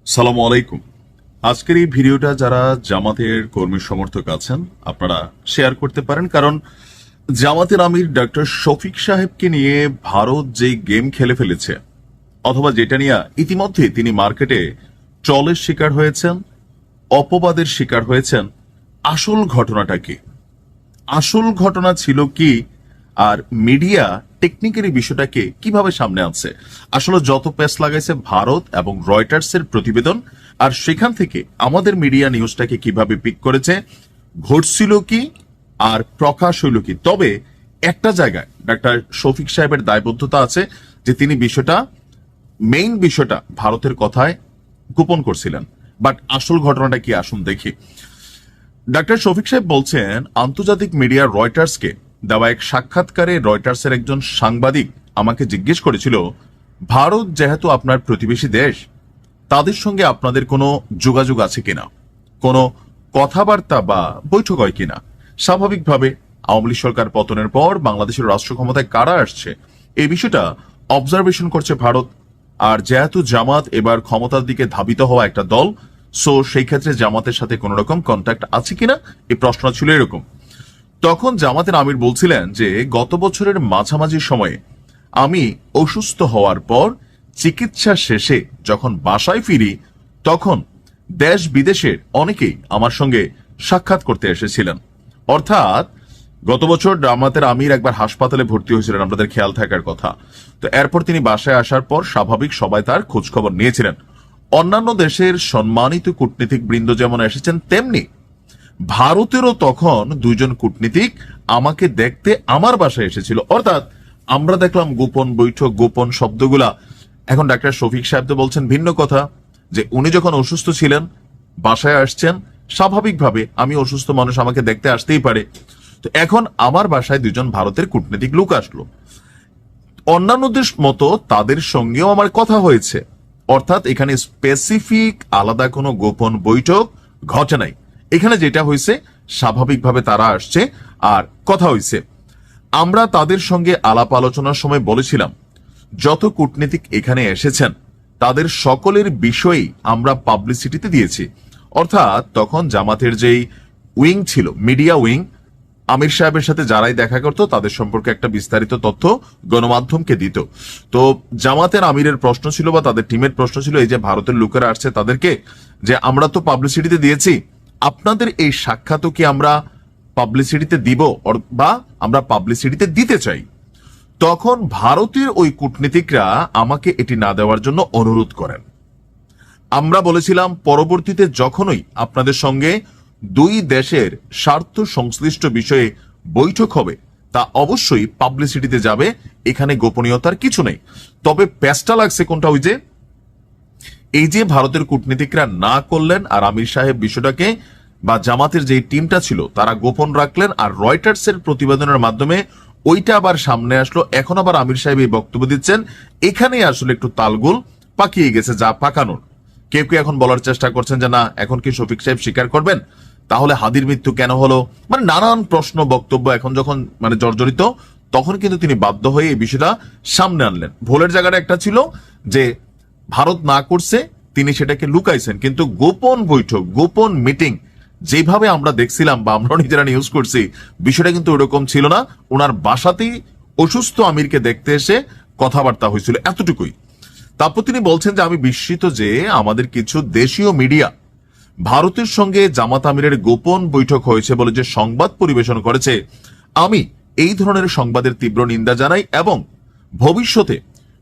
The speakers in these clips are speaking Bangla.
সালামু আলাইকুম। আজকের এই ভিডিওটা যারা জামাতের কর্মী সমর্থক আছেন আপনারা শেয়ার করতে পারেন, কারণ জামাতের আমির ডক্টর শফিক সাহেবকে নিয়ে ভারত যে গেম খেলে ফেলেছে, অথবা যেটা নিয়ে ইতিমধ্যে তিনি মার্কেটে ট্রলের শিকার হয়েছেন, অপবাদের শিকার হয়েছেন, আসল ঘটনাটা কি, আসল ঘটনা ছিল কি, আর মিডিয়া টেকনিক্যালি বিষয়টাকে কিভাবে সামনে আনছে। আসলে যত প্যাচ লাগাইছে ভারত এবং রয়টার্সের প্রতিবেদন, আর সেখান থেকে আমাদের মিডিয়া নিউজটাকে কিভাবে পিক করেছে, ঘটছিল কি আর প্রকাশ হইল কি। তবে একটা জায়গায় ডাক্তার শফিক সাহেবের দায়বদ্ধতা আছে যে তিনি মেইন বিষয়টা ভারতের কথায় গোপন করছিলেন। বাট আসল ঘটনাটা কি আসুন দেখি। ডাক্তার শফিক সাহেব বলছেন, আন্তর্জাতিক মিডিয়া রয়টার্সকে দেওয়া এক সাক্ষাৎকারে রয়টার্সের একজন সাংবাদিক আমাকে জিজ্ঞেস করেছিল, ভারত যেহেতু আপনার প্রতিবেশী দেশ, তাদের সঙ্গে আপনাদের কোনো যোগাযোগ আছে কিনা, কোনো কথাবার্তা বা বৈঠক হয় কিনা। স্বাভাবিকভাবে আওয়ামী লীগ সরকার পতনের পর বাংলাদেশের রাষ্ট্র ক্ষমতায় কারা আসছে এই বিষয়টা অবজারভেশন করছে ভারত। আর যেহেতু জামাত এবার ক্ষমতার দিকে ধাবিত হওয়া একটা দল, সো সেই ক্ষেত্রে জামাতের সাথে কোন রকম কন্ট্যাক্ট আছে কিনা এই প্রশ্ন ছিল এরকম। তখন জামাতের আমির বলছিলেন যে গত বছরের মাঝামাঝি সময়ে আমি অসুস্থ হওয়ার পর চিকিৎসা শেষে যখন বাসায় ফিরি, তখন দেশ বিদেশের অনেকেই আমার সঙ্গে সাক্ষাৎ করতে এসেছিলেন। অর্থাৎ গত বছর জামাতের আমির একবার হাসপাতালে ভর্তি হয়েছিলেন, আপনাদের খেয়াল থাকার কথা। তো এরপর তিনি বাসায় আসার পর স্বাভাবিক সবাই তার খোঁজ খবর নিয়েছিলেন। অন্যান্য দেশের সম্মানিত কূটনীতিক বৃন্দ যেমন এসেছেন, তেমনি ভারতেরও তখন দুইজন কূটনীতিক আমাকে দেখতে আমার বাসায় এসেছিল। অর্থাৎ আমরা দেখলাম গোপন বৈঠক, গোপন শব্দগুলা। এখন ডাক্তার শফিক সাহেব তো বলছেন ভিন্ন কথা, যে উনি যখন অসুস্থ ছিলেন বাসায় আসছেন, স্বাভাবিকভাবে আমি অসুস্থ মানুষ, আমাকে দেখতে আসতেই পারে। তো এখন আমার বাসায় দুজন ভারতের কূটনীতিক লোক আসলো, অন্যান্যদের মতো তাদের সঙ্গেও আমার কথা হয়েছে। অর্থাৎ এখানে স্পেসিফিক আলাদা কোনো গোপন বৈঠক ঘটে নাই। এখানে যেটা হয়েছে স্বাভাবিকভাবে তারা আসছে আর কথা হয়েছে। আমরা তাদের সঙ্গে আলাপ আলোচনার সময় বলেছিলাম, যত কূটনীতিক এখানে এসেছেন তাদের সকলের বিষয়ই আমরা পাবলিসিটিতে দিয়েছি। অর্থাৎ তখন জামাতের যেই উইং ছিল, মিডিয়া উইং, আমির সাহেবের সাথে যারাই দেখা করতো তাদের সম্পর্কে একটা বিস্তারিত তথ্য গণমাধ্যমকে দিত। তো জামাতের আমিরের প্রশ্ন ছিল বা তাদের টিমের প্রশ্ন ছিল, এই যে ভারতের লোকেরা আসছে তাদেরকে, যে আমরা তো পাবলিসিটিতে দিয়েছি, আপনাদের এই সাক্ষাৎও কি আমরা পাবলিসিটিতে দিব বা আমরা পাবলিসিটিতে দিতে চাই। তখন ভারতের ওই কূটনীতিকরা আমাকে এটি না দেওয়ার জন্য অনুরোধ করেন। আমরা বলেছিলাম পরবর্তীতে যখনই আপনাদের সঙ্গে দুই দেশের স্বার্থ সংশ্লিষ্ট বিষয়ে বৈঠক হবে তা অবশ্যই পাবলিসিটিতে যাবে, এখানে গোপনীয়তার কিছু নেই। তবে প্যাচটা লাগছে কোনটা, ওই যে এই যে ভারতের কূটনীতিকরা না করলেন আর আমির সাহেব বিষয়টাকে বা জামাতের যে টিমটা ছিল তারা গোপন রাখলেন, আর রয়টার্সের প্রতিবেদনের মাধ্যমে ওইটা আবার সামনে আসলো। এখন আবার আমির সাহেব এই বক্তব্য দিচ্ছেন, এখানেই আসলে একটু তালগোল পাকিয়ে গেছে, যা পাকানোর। কেউ কেউ এখন বলার চেষ্টা করছেন যে না, এখন কি শফিক সাহেব স্বীকার করবেন, তাহলে হাদির মৃত্যু কেন হলো, মানে নানান প্রশ্ন বক্তব্য এখন যখন জর্জরিত, তখন কিন্তু তিনি বাধ্য হয়ে এই বিষয়টা সামনে আনলেন। ভুলের জায়গাটা একটা ছিল যে ভারত না করছে, তিনি সেটাকে লুকাইছেন, কিন্তু গোপন বৈঠক, গোপন মিটিং যেভাবে আমরা দেখছিলাম বা আমরা নিজেরা নিউজ করছি, বিষয়টা কিন্তু ওরকম ছিল না। ওনার বাসাতেই অসুস্থ আমিরকে দেখতে এসে কথাবার্তা হয়েছিল, এতটুকুই। তারপর তিনি বলছেন যে আমি বিস্মিত যে আমাদের কিছু দেশীয় মিডিয়া ভারতের সঙ্গে জামাত আমিরের গোপন বৈঠক হয়েছে বলে যে সংবাদ পরিবেশন করেছে, আমি এই ধরনের সংবাদের তীব্র নিন্দা জানাই এবং ভবিষ্যতে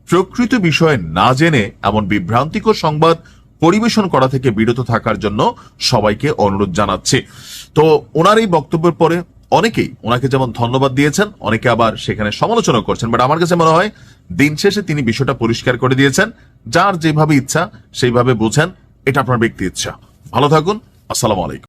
প্রকৃত বিষয়ে না জেনে এমন বিভ্রান্তিকর সংবাদ পরিবেশন করা থেকে বিরত থাকার জন্য সবাইকে অনুরোধ জানাচ্ছি। তো ওনার এই বক্তব্যের পরে অনেকেই ওনাকে যেমন ধন্যবাদ দিয়েছেন, অনেকে আবার সেখানে সমালোচনা করছেন। বাট আমার কাছে মনে হয় দিন শেষে তিনি বিষয়টা পরিষ্কার করে দিয়েছেন, যার যেভাবে ইচ্ছা সেইভাবে বুঝেন, এটা আপনার ব্যক্তি ইচ্ছা। ভালো থাকুন, আসসালামু আলাইকুম।